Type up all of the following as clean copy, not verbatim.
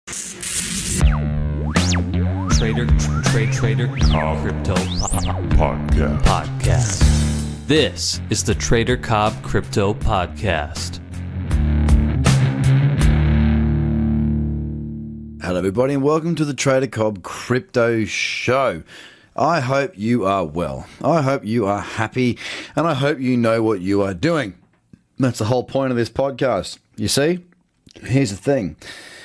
Trader Cobb Crypto Podcast. This is the Trader Cobb Crypto Podcast. Hello everybody and welcome to the Trader Cobb Crypto Show. I hope you are well. I hope you are happy and I hope you know what you are doing. That's the whole point of this podcast. You see, here's the thing.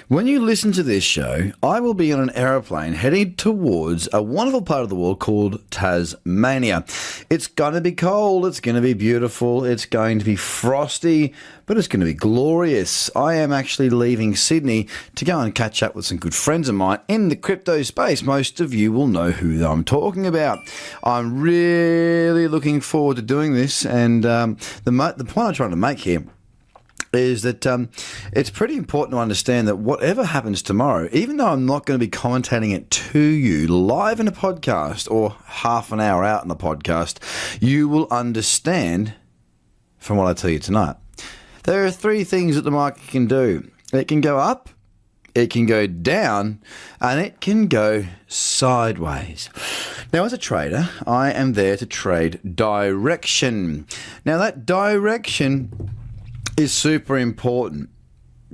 When you listen to this show, I will be on an aeroplane heading towards a wonderful part of the world called Tasmania. It's going to be cold, it's going to be beautiful, it's going to be frosty, but it's going to be glorious. I am actually leaving Sydney to go and catch up with some good friends of mine in the crypto space. Most of you will know who I'm talking about. I'm really looking forward to doing this, and the point I'm trying to make here is that it's pretty important to understand that whatever happens tomorrow, even though I'm not going to be commentating it to you live in a podcast or half an hour out in the podcast, you will understand from what I tell you tonight. There are three things that the market can do. It can go up, it can go down, and it can go sideways. Now, as a trader, I am there to trade direction. Now, that direction is super important.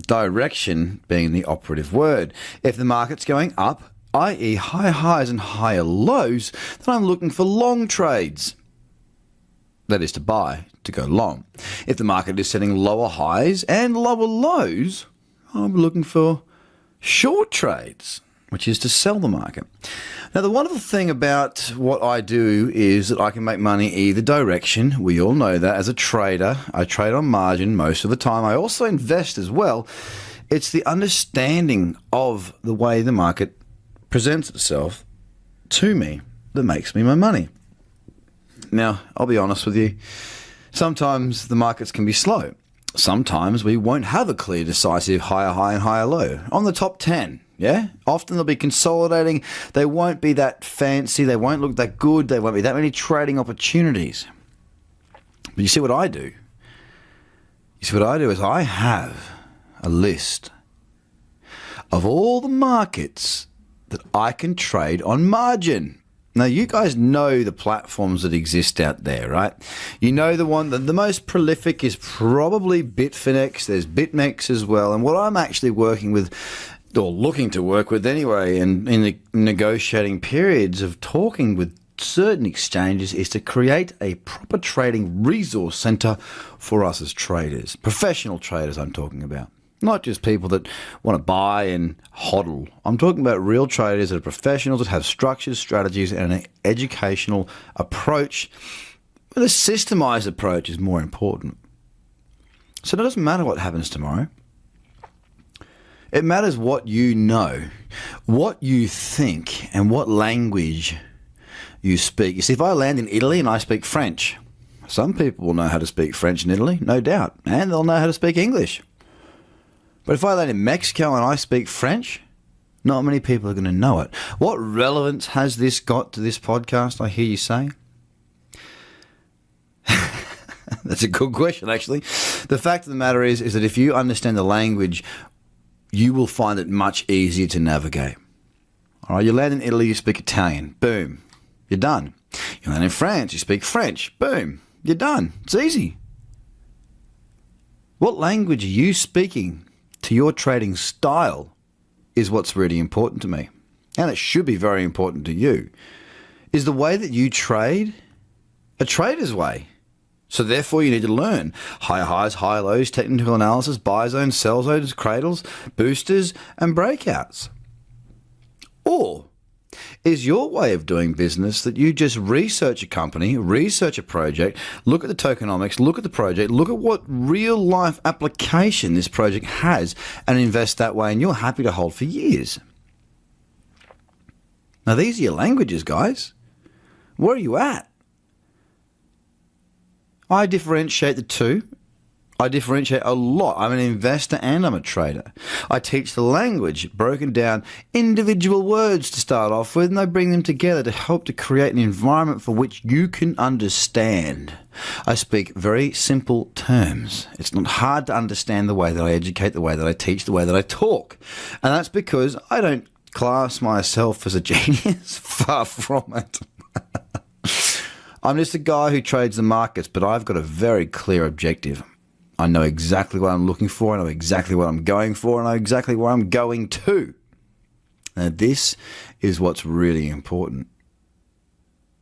Direction being the operative word. If the market's going up, i.e. higher highs and higher lows, then I'm looking for long trades. That is to buy, to go long. If the market is setting lower highs and lower lows, I'm looking for short trades, which is to sell the market. Now, the wonderful thing about what I do is that I can make money either direction. We all know that. As a trader, I trade on margin most of the time. I also invest as well. It's the understanding of the way the market presents itself to me that makes me my money. Now, I'll be honest with you. Sometimes the markets can be slow. Sometimes we won't have a clear, decisive higher high and higher low on the top 10. Yeah, often they'll be consolidating. They won't be that fancy. They won't look that good. There won't be that many trading opportunities. But you see what I do? You see what I do is I have a list of all the markets that I can trade on margin. Now, you guys know the platforms that exist out there, right? You know the one, the most prolific is probably Bitfinex. There's BitMEX as well. And what I'm actually working with, or looking to work with anyway, and in the negotiating periods of talking with certain exchanges, is to create a proper trading resource center for us as traders, professional traders I'm talking about. Not just people that want to buy and hodl. I'm talking about real traders that are professionals that have structures, strategies, and an educational approach. But a systemized approach is more important. So it doesn't matter what happens tomorrow. It matters what you know, what you think, and what language you speak. You see, if I land in Italy and I speak French, some people will know how to speak French in Italy, no doubt, and they'll know how to speak English. But if I land in Mexico and I speak French, not many people are going to know it. What relevance has this got to this podcast, I hear you say? That's a good question, actually. The fact of the matter is that if you understand the language, you will find it much easier to navigate. All right, you land in Italy, you speak Italian. Boom. You're done. You land in France, you speak French. Boom. You're done. It's easy. What language are you speaking to your trading style is what's really important to me. And it should be very important to you. Is the way that you trade a trader's way? So therefore you need to learn higher highs, higher lows, technical analysis, buy zones, sell zones, cradles, boosters, and breakouts. Or is your way of doing business that you just research a company, research a project, look at the tokenomics, look at the project, look at what real life application this project has and invest that way, and you're happy to hold for years? Now these are your languages, guys. Where are you at? I differentiate the two. I differentiate a lot. I'm an investor and I'm a trader. I teach the language, broken down individual words to start off with, and I bring them together to help to create an environment for which you can understand. I speak very simple terms. It's not hard to understand the way that I educate, the way that I teach, the way that I talk. And that's because I don't class myself as a genius. Far from it. I'm just a guy who trades the markets, but I've got a very clear objective. I know exactly what I'm looking for, I know exactly what I'm going for, and I know exactly where I'm going to. Now, this is what's really important.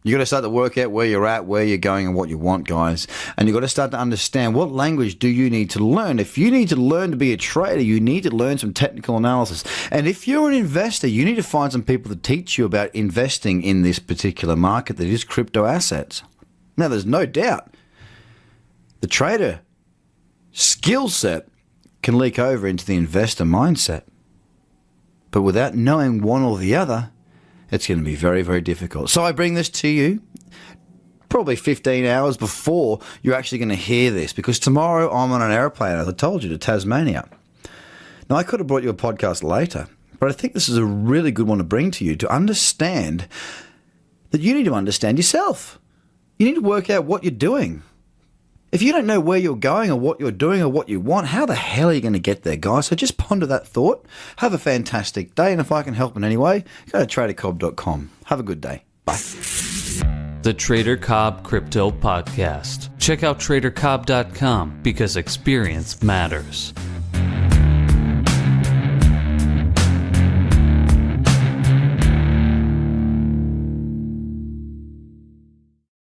You've got to start to work out where you're at, where you're going, and what you want, guys. And you've got to start to understand what language do you need to learn. If you need to learn to be a trader, you need to learn some technical analysis. And if you're an investor, you need to find some people to teach you about investing in this particular market that is crypto assets. Now, there's no doubt the trader skill set can leak over into the investor mindset. But without knowing one or the other, it's going to be very, very difficult. So I bring this to you probably 15 hours before you're actually going to hear this, because tomorrow I'm on an airplane, as I told you, to Tasmania. Now, I could have brought you a podcast later, but I think this is a really good one to bring to you to understand that you need to understand yourself. You need to work out what you're doing. If you don't know where you're going or what you're doing or what you want, how the hell are you going to get there, guys? So just ponder that thought. Have a fantastic day. And if I can help in any way, go to tradercobb.com. Have a good day. Bye. The Trader Cobb Crypto Podcast. Check out tradercobb.com because experience matters.